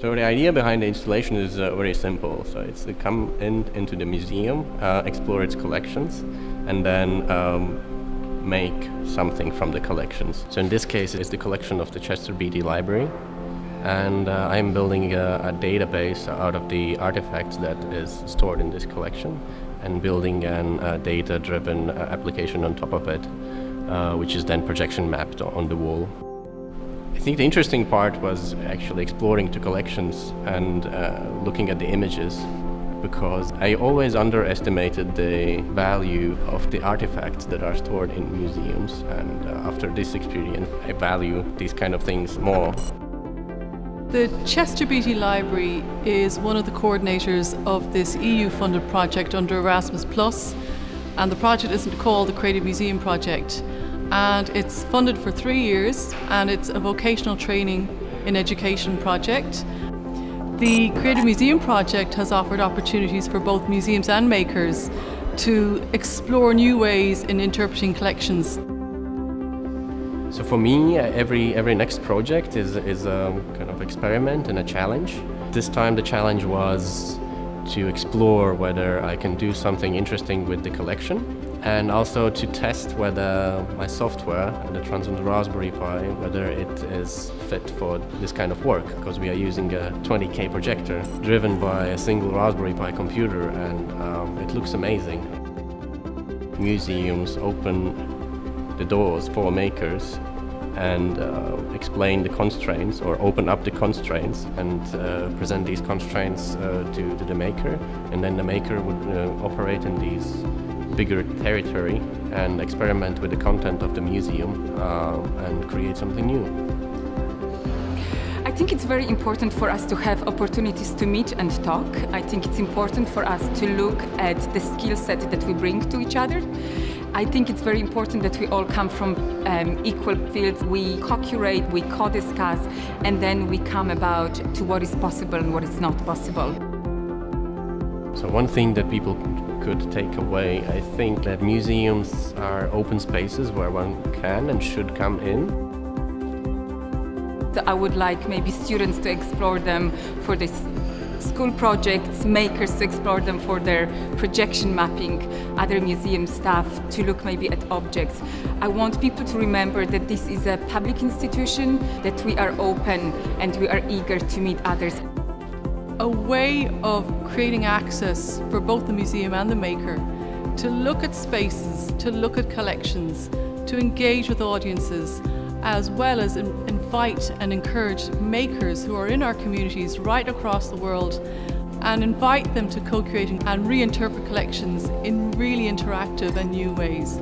So the idea behind the installation is very simple. So it's to come into the museum, explore its collections, and then make something from the collections. So in this case, it's the collection of the Chester Beatty Library. And I'm building a database out of the artifacts that is stored in this collection and building a data-driven application on top of it, which is then projection mapped on the wall. I think the interesting part was actually exploring the collections and looking at the images, because I always underestimated the value of the artifacts that are stored in museums, and after this experience I value these kind of things more. The Chester Beatty Library is one of the coordinators of this EU-funded project under Erasmus+, and the project is called the Creative Museum Project, and it's funded for 3 years, and it's a vocational training in education project. The Creative Museum Project has offered opportunities for both museums and makers to explore new ways in interpreting collections. So for me, every next project is a kind of experiment and a challenge. This time the challenge was to explore whether I can do something interesting with the collection, and also to test whether my software, the Transcend Raspberry Pi, whether it is fit for this kind of work, because we are using a 20K projector driven by a single Raspberry Pi computer, and it looks amazing. Museums open the doors for makers and explain the constraints, or open up the constraints and present these constraints to the maker, and then the maker would operate in these bigger territory and experiment with the content of the museum and create something new. I think it's very important for us to have opportunities to meet and talk. I think it's important for us to look at the skill set that we bring to each other. I think it's very important that we all come from equal fields. We co-curate, we co-discuss, and then we come about to what is possible and what is not possible. So one thing that people could take away, I think that museums are open spaces where one can and should come in. So I would like maybe students to explore them for this school projects, makers to explore them for their projection mapping, other museum staff to look maybe at objects. I want people to remember that this is a public institution, that we are open and we are eager to meet others. A way of creating access for both the museum and the maker to look at spaces, to look at collections, to engage with audiences, as well as invite and encourage makers who are in our communities right across the world, and invite them to co-create and reinterpret collections in really interactive and new ways.